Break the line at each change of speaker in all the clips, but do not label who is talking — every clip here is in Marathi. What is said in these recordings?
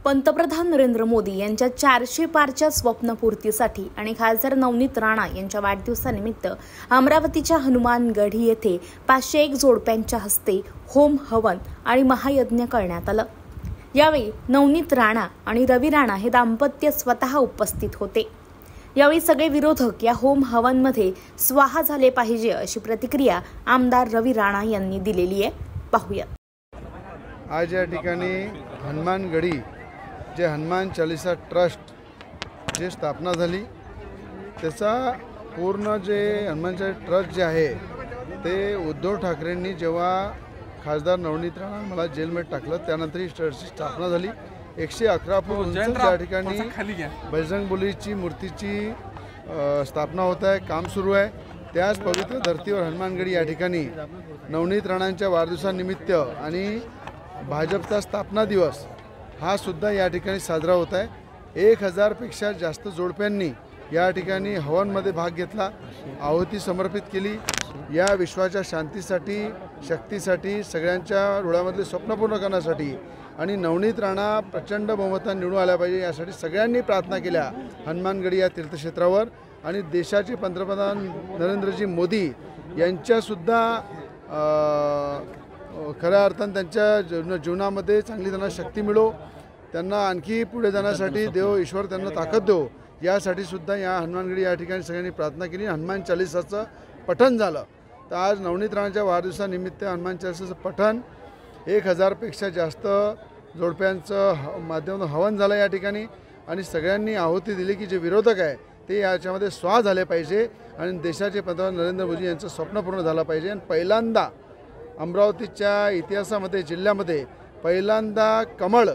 पंतप्रधान नरेंद्र मोदी यांच्या 400 पारच्या स्वप्नपूर्तीसाठी आणि खासदार नवनीत राणा यांच्या वाढदिवसानिमित्त अमरावतीच्या हनुमानगढी येथे 501 जोडप्यांच्या हस्ते होम हवन आणि महायज्ञ करण्यात आलं। यावेळी नवनीत राणा आणि रवी राणा हे दाम्पत्य स्वतः उपस्थित होते। यावेळी सगळे विरोधक या होम हवनमध्ये स्वाहा झाले पाहिजे अशी प्रतिक्रिया आमदार रवी राणा यांनी दिलेली आहे। पाहूया।
आज या ठिकाणी हनुमानगढी जे हनुमान चालीसा ट्रस्ट जे स्थापना झाली त्याचा पूर्ण जे हनुमान चालीसा ट्रस्ट जे आहे ते उद्धव ठाकरेंनी जेव्हा खासदार नवनीत राणा मला जेलमध्ये टाकलं त्यानंतर ही ट्रस्टची स्थापना झाली। 111 फूट उंच त्या ठिकाणी बजरंगबलीची मूर्तीची स्थापना होत आहे, काम सुरू आहे। त्याच पवित्र धर्तीवर हनुमानगढी या ठिकाणी नवनीत राणांच्या वाढदिवसानिमित्त आणि भाजपचा स्थापना दिवस हा सुद्धा या ठिकाणी साजरा होत आहे। 1000 पेक्षा जास्त जोडप्यांनी या ठिकाणी हवनमध्ये भाग घेतला, आहुती समर्पित केली। या विश्वाच्या शांतीसाठी, शक्तीसाठी, सगळ्यांच्या डोळ्यामधले स्वप्न पूर्ण करण्यासाठी आणि नवनीत राणा प्रचंड बहुमताने निवडून आल्या पाहिजे यासाठी सगळ्यांनी प्रार्थना केल्या हनुमानगढी या तीर्थक्षेत्रावर। आणि देशाचे पंतप्रधान नरेंद्रजी मोदी यांच्यासुद्धा खऱ्या अर्थाने त्यांच्या जीवनामध्ये चांगली त्यांना शक्ती मिळो, त्यांना आणखी पुढे जाण्यासाठी देव ईश्वर त्यांना ताकद देव यासाठी सुद्धा या हनुमानगढी या ठिकाणी सगळ्यांनी प्रार्थना केली। हनुमान चालीसाचं पठण झालं। तर आज नवनीत राणाच्या वाढदिवसानिमित्त हनुमान चालीसाचं पठण 1000 पेक्षा जास्त जोडप्यांचं माध्यमातून हवन झालं या ठिकाणी आणि सगळ्यांनी आहुती दिली की जे विरोधक आहे ते याच्यामध्ये स्वाहा झाले पाहिजे आणि देशाचे पंतप्रधान नरेंद्र मोदी यांचं स्वप्न पूर्ण झालं पाहिजे। आणि पहिल्यांदा अमरावतीच्या इतिहासामध्ये, जिल्ह्यामध्ये पहिल्यांदा कमळ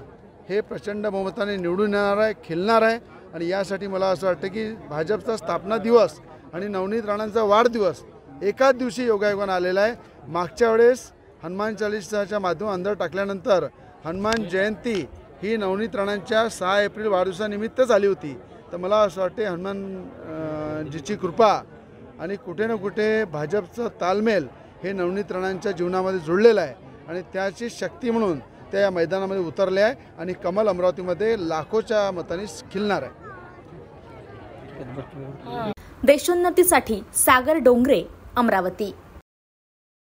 हे प्रचंड बहुमताने निवडून येणार आहे, खिलणार आहे। आणि यासाठी मला असं वाटतं की भाजपचा स्थापना दिवस आणि नवनीत राणांचा वाढदिवस एकाच दिवशी योगायोगाने आलेला आहे। मागच्या वेळेस हनुमान चालीसाच्या माध्यमातून अंधार टाकल्यानंतर हनुमान जयंती ही नवनीत राणांच्या 6 एप्रिल वाढदिवसानिमित्तच आली होती। तर मला असं वाटते हनुमानजीची कृपा आणि कुठे ना कुठे भाजपचं तालमेल हे नवनीत राणांच्या जीवनामध्ये जुळलेलं आहे आणि त्याची शक्ती म्हणून त्या या मैदानामध्ये उतरले आहे आणि कमल अमरावतीमध्ये लाखोच्या मतांनी खिलणार आहे।
देशोन्नतीसाठी सागर डोंगरे, अमरावती।